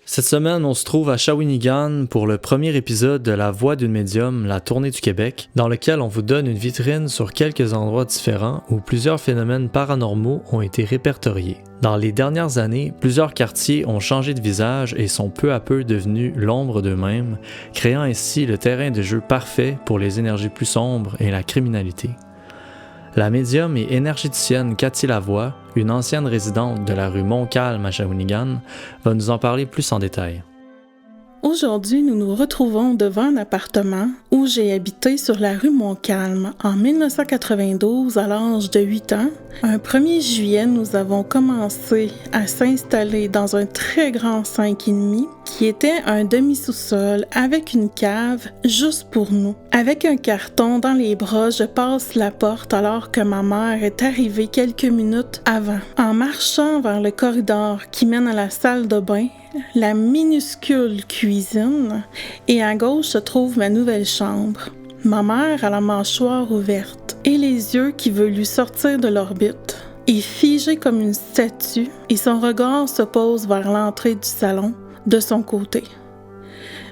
Cette semaine, on se trouve à Shawinigan pour le premier épisode de La Voix d'une médium, la tournée du Québec, dans lequel on vous donne une vitrine sur quelques endroits différents où plusieurs phénomènes paranormaux ont été répertoriés. Dans les dernières années, plusieurs quartiers ont changé de visage et sont peu à peu devenus l'ombre d'eux-mêmes, créant ainsi le terrain de jeu parfait pour les énergies plus sombres et la criminalité. La médium et énergéticienne Cathy Lavoie, une ancienne résidente de la rue Montcalm à Shawinigan, va nous en parler plus en détail. Aujourd'hui, nous nous retrouvons devant un appartement où j'ai habité sur la rue Montcalm en 1992 à l'âge de 8 ans. Un 1er juillet, nous avons commencé à s'installer dans un très grand 5,5 qui était un demi-sous-sol avec une cave juste pour nous. Avec un carton dans les bras, je passe la porte alors que ma mère est arrivée quelques minutes avant. En marchant vers le corridor qui mène à la salle de bain, la minuscule cuisine, et à gauche se trouve ma nouvelle chambre. Ma mère a la mâchoire ouverte et les yeux qui veulent lui sortir de l'orbite, est figée comme une statue et son regard se pose vers l'entrée du salon de son côté.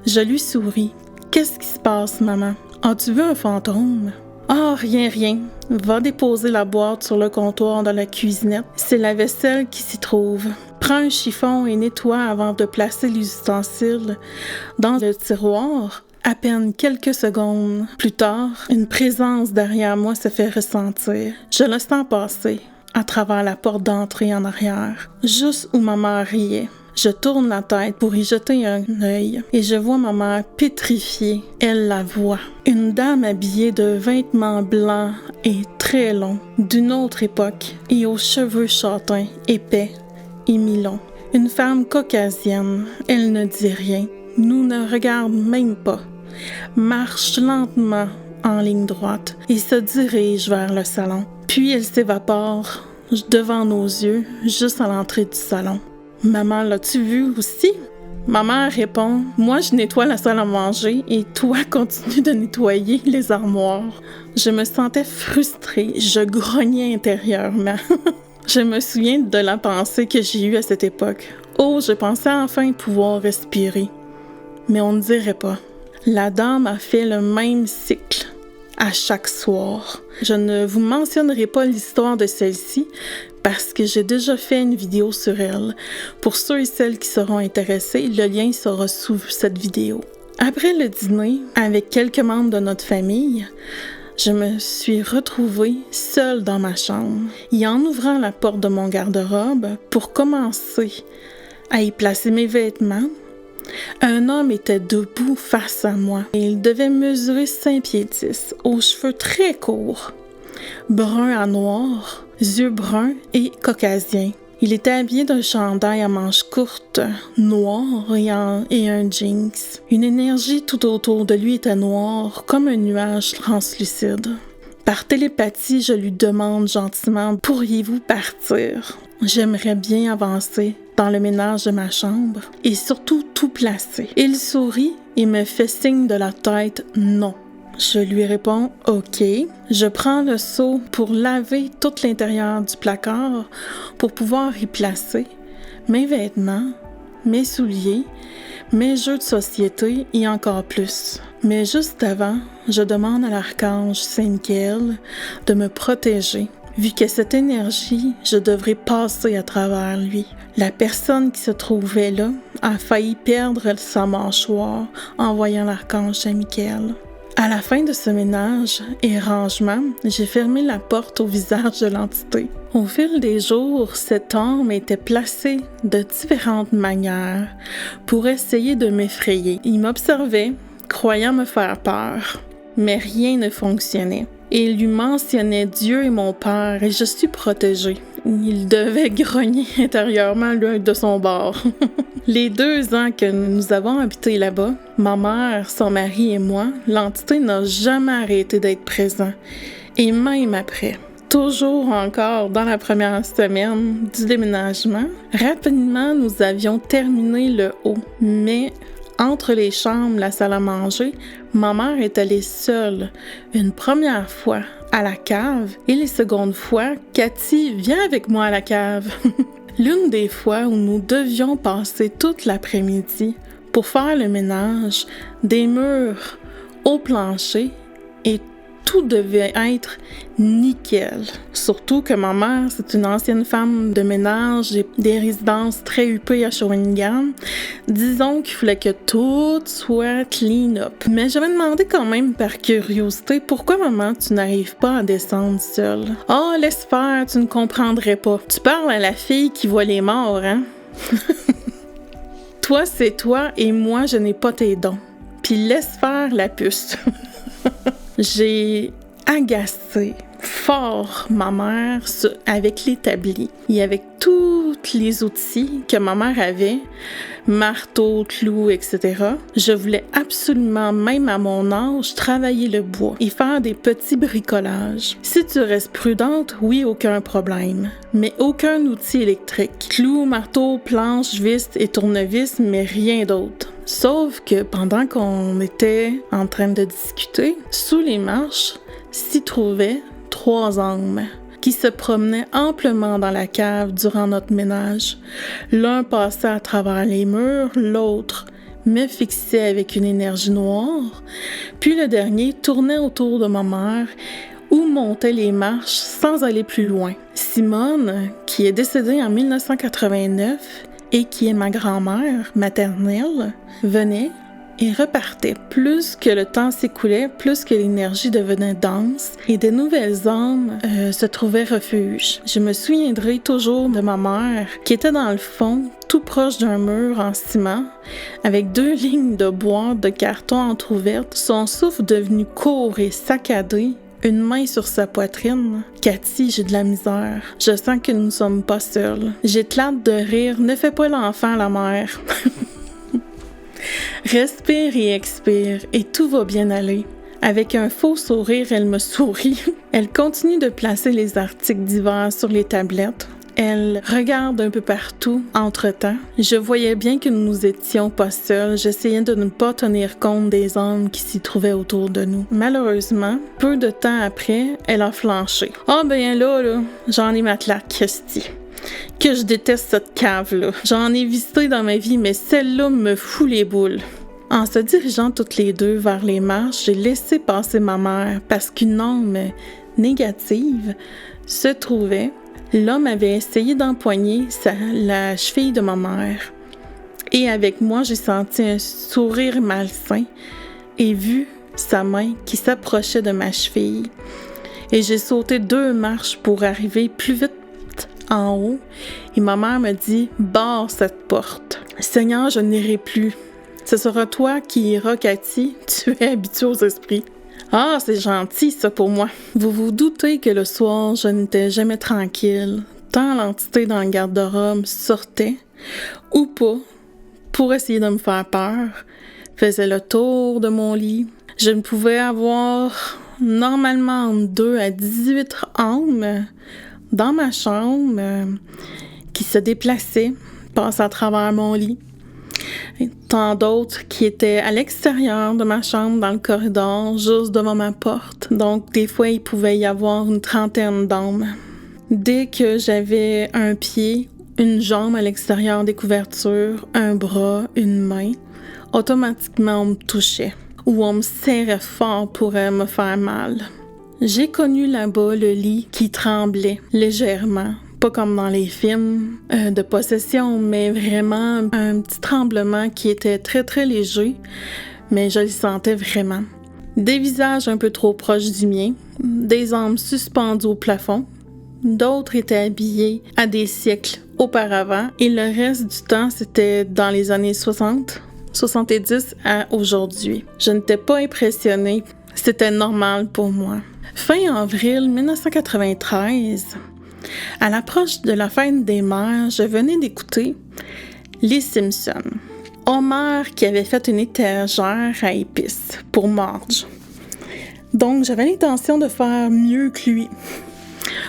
Je lui souris. « Qu'est-ce qui se passe, maman? As-tu vu un fantôme? » « Ah, rien. Va déposer la boîte sur le comptoir de la cuisinette. C'est la vaisselle qui s'y trouve. Prends un chiffon et nettoie avant de placer les ustensiles dans le tiroir. » À peine quelques secondes plus tard, une présence derrière moi se fait ressentir. Je le sens passer à travers la porte d'entrée en arrière, juste où ma mère riait. Je tourne la tête pour y jeter un œil et je vois ma mère pétrifiée. Elle la voit. Une dame habillée de vêtements blancs et très longs, d'une autre époque, et aux cheveux châtains, épais et mi-longs. Une femme caucasienne. Elle ne dit rien, nous ne regarde même pas. Marche lentement en ligne droite et se dirige vers le salon. Puis elle s'évapore devant nos yeux, juste à l'entrée du salon. « Maman, l'as-tu vu aussi? » Ma mère répond « Moi, je nettoie la salle à manger et toi, continue de nettoyer les armoires. » Je me sentais frustrée, je grognais intérieurement. Je me souviens de la pensée que j'ai eue à cette époque. Oh, je pensais enfin pouvoir respirer. Mais on ne dirait pas. La dame a fait le même cycle à chaque soir. Je ne vous mentionnerai pas l'histoire de celle-ci parce que j'ai déjà fait une vidéo sur elle. Pour ceux et celles qui seront intéressés, le lien sera sous cette vidéo. Après le dîner, avec quelques membres de notre famille, je me suis retrouvée seule dans ma chambre. Et en ouvrant la porte de mon garde-robe pour commencer à y placer mes vêtements, un homme était debout face à moi. Il devait mesurer 5 pieds 10, aux cheveux très courts, brun à noir, yeux bruns et caucasiens. Il était habillé d'un chandail à manches courtes, noir et un jeans. Une énergie tout autour de lui était noire, comme un nuage translucide. Par télépathie, je lui demande gentiment « Pourriez-vous partir? J'aimerais bien avancer dans le ménage de ma chambre et surtout tout placer. » Il sourit et me fait signe de la tête « Non ». Je lui réponds « OK ». Je prends le seau pour laver tout l'intérieur du placard pour pouvoir y placer mes vêtements, mes souliers, mes jeux de société et encore plus. Mais juste avant, je demande à l'archange Saint-Michael de me protéger, vu que cette énergie, je devrais passer à travers lui. La personne qui se trouvait là a failli perdre sa mâchoire en voyant l'archange Saint-Michael. À la fin de ce ménage et rangement, j'ai fermé la porte au visage de l'entité. Au fil des jours, cet homme était placé de différentes manières pour essayer de m'effrayer. Il m'observait, croyant me faire peur, mais rien ne fonctionnait. Il lui mentionnait Dieu et mon père et je suis protégée. Il devait grogner intérieurement l'un de son bord. Les 2 ans que nous avons habité là-bas, ma mère, son mari et moi, l'entité n'a jamais arrêté d'être présent. Et même après, toujours encore dans la première semaine du déménagement, rapidement nous avions terminé le haut. Mais entre les chambres, la salle à manger, ma mère est allée seule une première fois à la cave et les secondes fois, Cathy vient avec moi à la cave. L'une des fois où nous devions passer toute l'après-midi pour faire le ménage, des murs au plancher et tout devait être nickel. Surtout que ma mère, c'est une ancienne femme de ménage des résidences très huppées à Shawinigan. Disons qu'il fallait que tout soit clean up. Mais j'avais demandé quand même par curiosité, pourquoi maman, tu n'arrives pas à descendre seule? Oh, laisse faire, tu ne comprendrais pas. Tu parles à la fille qui voit les morts, hein? Toi, c'est toi et moi, je n'ai pas tes dons. Puis laisse faire la puce. J'ai agacé fort ma mère avec l'établi et avec tous les outils que ma mère avait, marteau, clous, etc. Je voulais absolument, même à mon âge, travailler le bois et faire des petits bricolages. Si tu restes prudente, oui, aucun problème, mais aucun outil électrique. Clous, marteau, planche, vis et tournevis, mais rien d'autre. Sauf que pendant qu'on était en train de discuter, sous les marches s'y trouvaient 3 âmes qui se promenaient amplement dans la cave durant notre ménage. L'un passait à travers les murs, l'autre me fixait avec une énergie noire, puis le dernier tournait autour de ma mère ou montait les marches sans aller plus loin. Simone, qui est décédée en 1989, et qui est ma grand-mère maternelle, venait et repartait. Plus que le temps s'écoulait, plus que l'énergie devenait dense et de nouvelles âmes se trouvaient refuge. Je me souviendrai toujours de ma mère qui était dans le fond, tout proche d'un mur en ciment, avec 2 lignes de boîtes de carton entr'ouvertes, son souffle devenu court et saccadé, une main sur sa poitrine. Cathy, j'ai de la misère. Je sens que nous ne sommes pas seuls. J'éclate de rire. Ne fais pas l'enfant, la mère. Respire et expire et tout va bien aller. Avec un faux sourire, elle me sourit. Elle continue de placer les articles divers sur les tablettes. Elle regarde un peu partout, entre-temps. Je voyais bien que nous n'étions pas seuls. J'essayais de ne pas tenir compte des hommes qui s'y trouvaient autour de nous. Malheureusement, peu de temps après, elle a flanché. « Ah ben là, j'en ai ma claque, Christy. Que je déteste cette cave-là. J'en ai visité dans ma vie, mais celle-là me fout les boules. » En se dirigeant toutes les deux vers les marches, j'ai laissé passer ma mère parce qu'une âme négative se trouvait. L'homme avait essayé d'empoigner la cheville de ma mère. Et avec moi, j'ai senti un sourire malsain et vu sa main qui s'approchait de ma cheville. Et j'ai sauté 2 marches pour arriver plus vite en haut. Et ma mère me dit « Barre cette porte. Seigneur, je n'irai plus. Ce sera toi qui iras, Cathy. Tu es habituée aux esprits. » Ah, c'est gentil, ça, pour moi. Vous vous doutez que le soir, je n'étais jamais tranquille, tant l'entité dans le garde-robe sortait, ou pas, pour essayer de me faire peur, faisait le tour de mon lit. Je ne pouvais avoir normalement entre 2 à 18 âmes dans ma chambre qui se déplaçaient, passaient à travers mon lit. Et tant d'autres qui étaient à l'extérieur de ma chambre, dans le corridor, juste devant ma porte. Donc, des fois, il pouvait y avoir une 30aine d'âmes. Dès que j'avais un pied, une jambe à l'extérieur des couvertures, un bras, une main, automatiquement, on me touchait. Ou on me serrait fort pour me faire mal. J'ai connu là-bas le lit qui tremblait légèrement. Pas comme dans les films de possession, mais vraiment un petit tremblement qui était très, très léger, mais je le sentais vraiment. Des visages un peu trop proches du mien, des âmes suspendues au plafond. D'autres étaient habillés à des siècles auparavant et le reste du temps, c'était dans les années 60, 70 à aujourd'hui. Je n'étais pas impressionnée, c'était normal pour moi. Fin avril 1993, à l'approche de la fête des mères, je venais d'écouter Les Simpsons. Homer qui avait fait une étagère à épices pour Marge. Donc, j'avais l'intention de faire mieux que lui.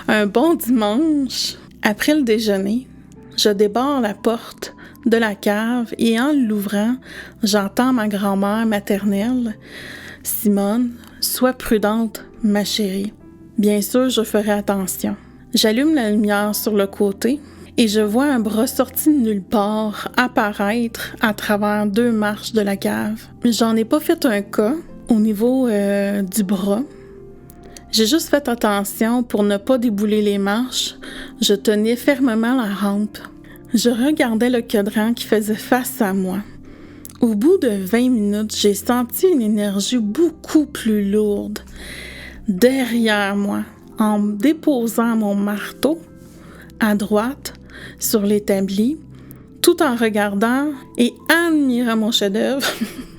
Un bon dimanche, après le déjeuner, je débarre la porte de la cave et en l'ouvrant, j'entends ma grand-mère maternelle. « Simone, sois prudente, ma chérie. Bien sûr, je ferai attention. » J'allume la lumière sur le côté et je vois un bras sorti de nulle part apparaître à travers 2 marches de la cave. J'en ai pas fait un cas au niveau du bras. J'ai juste fait attention pour ne pas débouler les marches. Je tenais fermement la rampe. Je regardais le cadran qui faisait face à moi. Au bout de 20 minutes, j'ai senti une énergie beaucoup plus lourde derrière moi. En déposant mon marteau à droite sur l'établi, tout en regardant et admirant mon chef-d'œuvre,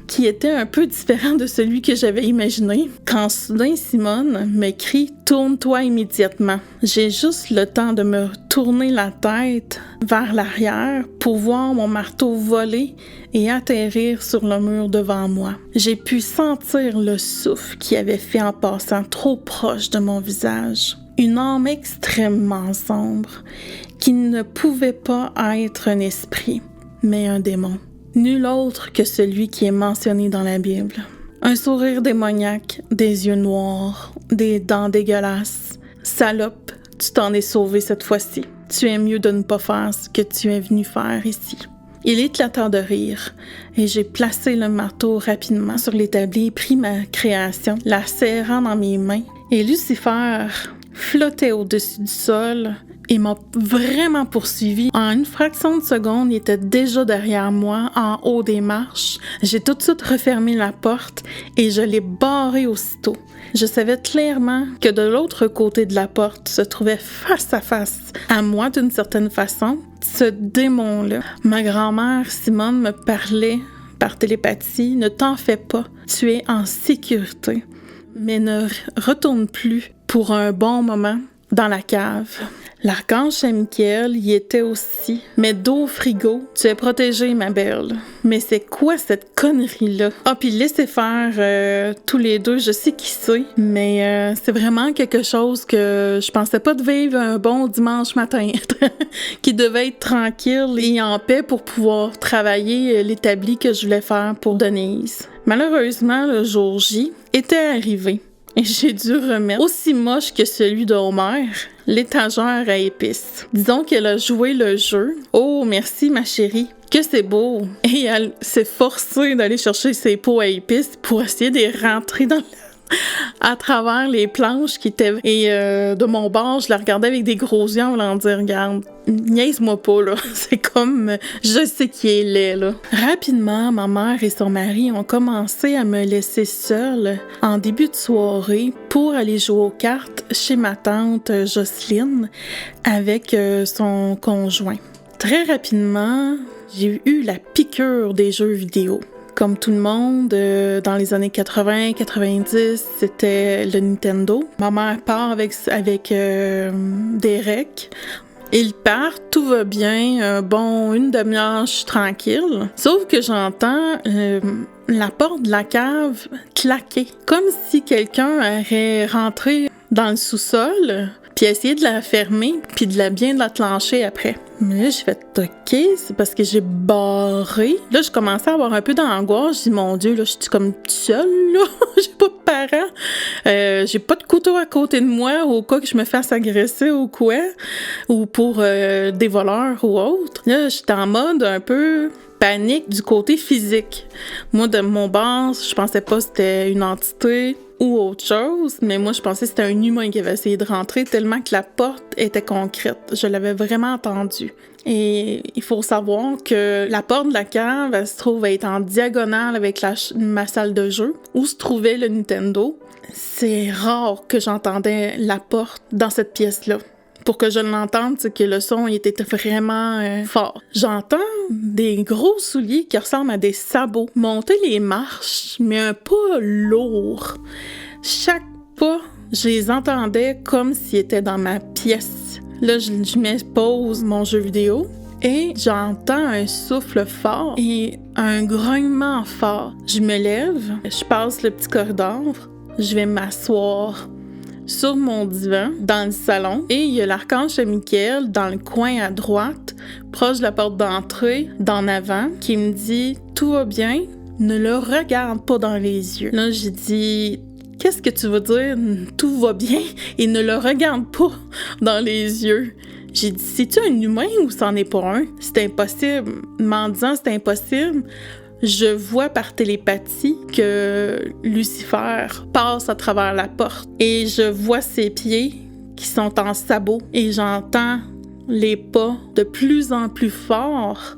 qui était un peu différent de celui que j'avais imaginé, quand soudain Simone me crie « Tourne-toi immédiatement ». J'ai juste le temps de me tourner la tête vers l'arrière pour voir mon marteau voler et atterrir sur le mur devant moi. J'ai pu sentir le souffle qui avait fait en passant trop proche de mon visage. Une âme extrêmement sombre qui ne pouvait pas être un esprit, mais un démon. Nul autre que celui qui est mentionné dans la Bible. Un sourire démoniaque, des yeux noirs, des dents dégueulasses. Salope, tu t'en es sauvé cette fois-ci. Tu es mieux de ne pas faire ce que tu es venu faire ici. Il éclata de rire et j'ai placé le marteau rapidement sur l'établi et pris ma création, la serrant dans mes mains. Et Lucifer flottait au-dessus du sol et m'a vraiment poursuivi. En une fraction de seconde, il était déjà derrière moi, en haut des marches. J'ai tout de suite refermé la porte et je l'ai barrée aussitôt. Je savais clairement que de l'autre côté de la porte se trouvait face à face à moi d'une certaine façon ce démon-là. Ma grand-mère Simone me parlait par télépathie. Ne t'en fais pas, tu es en sécurité, mais ne retourne plus pour un bon moment dans la cave. L'archange Michael y était aussi, mais dos au frigo. Tu es protégée, ma belle. Mais c'est quoi cette connerie-là? Ah, puis laissez faire tous les deux, je sais qui c'est, mais c'est vraiment quelque chose que je pensais pas de vivre un bon dimanche matin, qui devait être tranquille et en paix pour pouvoir travailler l'établi que je voulais faire pour Denise. Malheureusement, le jour J était arrivé. Et j'ai dû remettre, aussi moche que celui de Homer, l'étagère à épices. Disons qu'elle a joué le jeu. Oh, merci ma chérie, que c'est beau. Et elle s'est forcée d'aller chercher ses pots à épices pour essayer de les rentrer à travers les planches qui étaient... Et de mon bord, je la regardais avec des gros yeux en voulant dire, regarde, niaise-moi pas, là. C'est comme, je sais qui est laid, là. Rapidement, ma mère et son mari ont commencé à me laisser seule en début de soirée pour aller jouer aux cartes chez ma tante Jocelyne avec son conjoint. Très rapidement, j'ai eu la piqûre des jeux vidéo. Comme tout le monde, dans les années 80-90, c'était le Nintendo. Ma mère part avec Derek. Ils partent, tout va bien. Bon, une demi-heure, je suis tranquille. Sauf que j'entends la porte de la cave claquer. Comme si quelqu'un aurait rentré dans le sous-sol, puis essayé de la fermer, puis de la clencher après. Mais là, j'ai fait « OK, c'est parce que j'ai barré. » Là, je commençais à avoir un peu d'angoisse. Je dis « Mon Dieu, là, je suis comme toute seule, là. J'ai pas de parents. J'ai pas de couteau à côté de moi au cas que je me fasse agresser ou quoi. Ou pour des voleurs ou autre. » Là, j'étais en mode un peu panique du côté physique. Moi, de mon bord, je pensais pas que c'était une entité. ou autre chose, mais moi je pensais que c'était un humain qui avait essayé de rentrer tellement que la porte était concrète. Je l'avais vraiment entendue. Et il faut savoir que la porte de la cave, elle se trouve être en diagonale avec ma salle de jeu où se trouvait le Nintendo. C'est rare que j'entendais la porte dans cette pièce-là. Pour que je l'entende, c'est que le son il était vraiment fort. J'entends des gros souliers qui ressemblent à des sabots monter les marches, mais un pas lourd. Chaque pas, je les entendais comme s'ils étaient dans ma pièce. Là, je mets pause mon jeu vidéo et j'entends un souffle fort et un grognement fort. Je me lève, je passe le petit corridor, je vais m'asseoir sur mon divan dans le salon et il y a l'archange Michael dans le coin à droite, proche de la porte d'entrée, d'en avant, qui me dit « Tout va bien, ne le regarde pas dans les yeux. » Là, j'ai dit « Qu'est-ce que tu veux dire « Tout va bien » et ne le regarde pas dans les yeux? » J'ai dit « C'est-tu un humain ou c'en est pas un? » C'est impossible. M'en disant « C'est impossible », je vois par télépathie que Lucifer passe à travers la porte et je vois ses pieds qui sont en sabots et j'entends les pas de plus en plus forts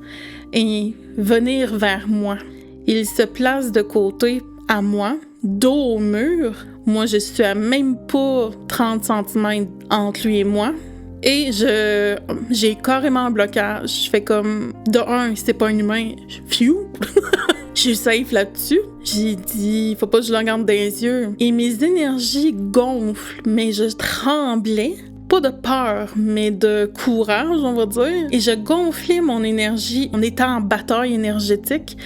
et venir vers moi. Il se place de côté à moi, dos au mur. Moi, je suis à même pas 30 cm entre lui et moi. Et j'ai carrément un blocage. Je fais comme, de un, c'est pas un humain. Phew! Je suis safe là-dessus. J'ai dit, faut pas que je le regarde dans les yeux. Et mes énergies gonflent, mais je tremblais. Pas de peur, mais de courage, on va dire. Et je gonflais mon énergie. On était en bataille énergétique.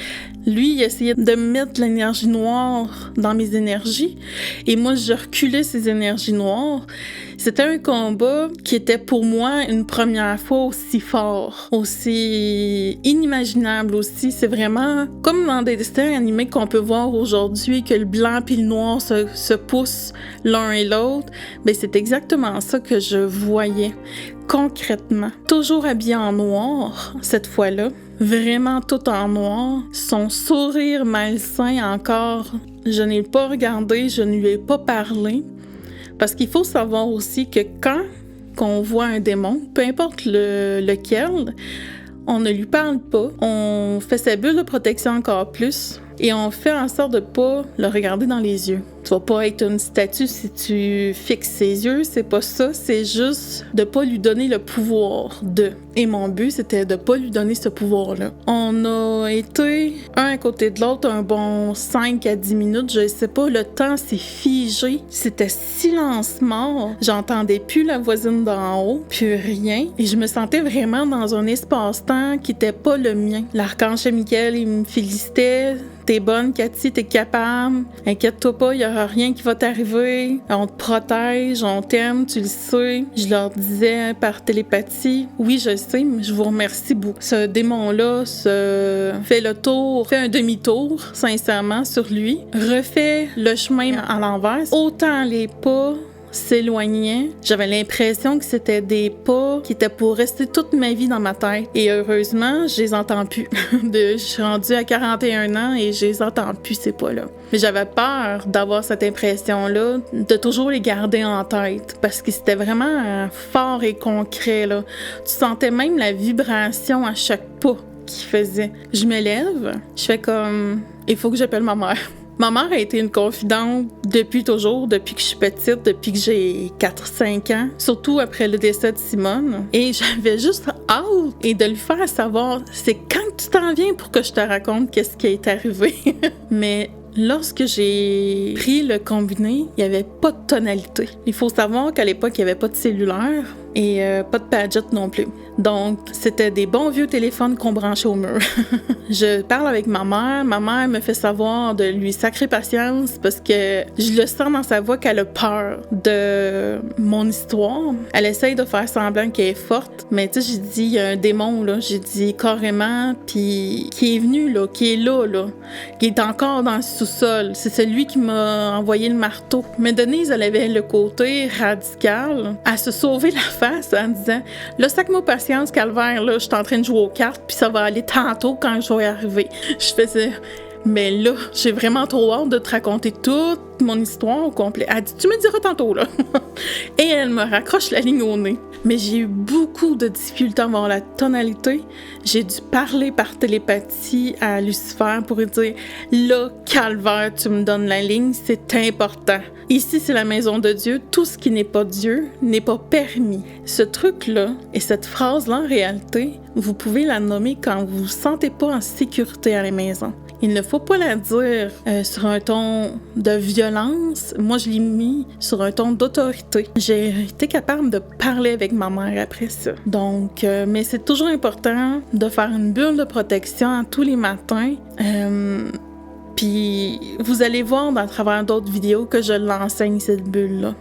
Lui, il essayait de mettre de l'énergie noire dans mes énergies. Et moi, je reculais ces énergies noires. C'était un combat qui était pour moi une première fois aussi fort, aussi inimaginable aussi. C'est vraiment comme dans des dessins animés qu'on peut voir aujourd'hui, que le blanc puis le noir se poussent l'un et l'autre. Ben, c'est exactement ça que je voyais concrètement. Toujours habillé en noir, cette fois-là. Vraiment tout en noir. Son sourire malsain encore, je n'ai pas regardé, je ne lui ai pas parlé. Parce qu'il faut savoir aussi que quand on voit un démon, peu importe lequel, on ne lui parle pas, on fait sa bulle de protection encore plus et on fait en sorte de pas le regarder dans les yeux. Tu vas pas être une statue si tu fixes ses yeux, c'est pas ça, c'est juste de pas lui donner le pouvoir de. Et mon but, c'était de pas lui donner ce pouvoir-là. On a été un à côté de l'autre un bon 5 à 10 minutes, je sais pas, le temps s'est figé. C'était silence mort. J'entendais plus la voisine d'en haut, plus rien. Et je me sentais vraiment dans un espace-temps qui était pas le mien. L'archange Michael, il me félicitait. T'es bonne, Cathy, t'es capable. Inquiète-toi pas, il y aura rien qui va t'arriver. On te protège, on t'aime, tu le sais. Je leur disais par télépathie, oui, je sais, mais je vous remercie beaucoup. Ce démon-là fait le tour, fait un demi-tour, sincèrement, sur lui. Refait le chemin à l'envers. Autant les pas s'éloignaient. J'avais l'impression que c'était des pas qui étaient pour rester toute ma vie dans ma tête. Et heureusement, je les entends plus. Je suis rendue à 41 ans et je les entends plus, ces pas-là. Mais j'avais peur d'avoir cette impression-là, de toujours les garder en tête, parce que c'était vraiment fort et concret, là. Tu sentais même la vibration à chaque pas qu'il faisait. Je me lève, je fais comme, il faut que j'appelle ma mère. Ma mère a été une confidente depuis toujours, depuis que je suis petite, depuis que j'ai 4-5 ans, surtout après le décès de Simone. Et j'avais juste hâte et de lui faire savoir, c'est quand tu t'en viens pour que je te raconte qu'est-ce qui est arrivé. Mais lorsque j'ai pris le combiné, il n'y avait pas de tonalité. Il faut savoir qu'à l'époque, il n'y avait pas de cellulaire et pas de Padgett non plus. Donc, c'était des bons vieux téléphones qu'on branchait au mur. Je parle avec ma mère me fait savoir de lui sacrer patience parce que je le sens dans sa voix qu'elle a peur de mon histoire. Elle essaye de faire semblant qu'elle est forte, mais tu sais, j'ai dit, il y a un démon, là, j'ai dit carrément, puis qui est venu, là, qui est là, qui est encore dans le sous-sol. C'est celui qui m'a envoyé le marteau. Mais Denise, elle avait le côté radical à se sauver la face en disant, là, sac-moi patience, calvaire, là, je suis en train de jouer aux cartes, puis ça va aller tantôt quand je vais arriver. Je faisais, Mais là, j'ai vraiment trop hâte de te raconter toute mon histoire au complet. Elle dit, tu me diras tantôt, là. Et elle me raccroche la ligne au nez. Mais j'ai eu beaucoup de difficultés à voir la tonalité. J'ai dû parler par télépathie à Lucifer pour lui dire, là, calvaire, tu me donnes la ligne, c'est important. Ici, c'est la maison de Dieu. Tout ce qui n'est pas Dieu n'est pas permis. Ce truc-là et cette phrase-là, en réalité, vous pouvez la nommer quand vous vous sentez pas en sécurité à la maison. Il ne faut pas la dire sur un ton de violence. Moi, je l'ai mis sur un ton d'autorité. J'ai été capable de parler avec ma mère après ça. Donc, mais c'est toujours important de faire une bulle de protection tous les matins. Puis, vous allez voir à travers d'autres vidéos que je l'enseigne, cette bulle-là.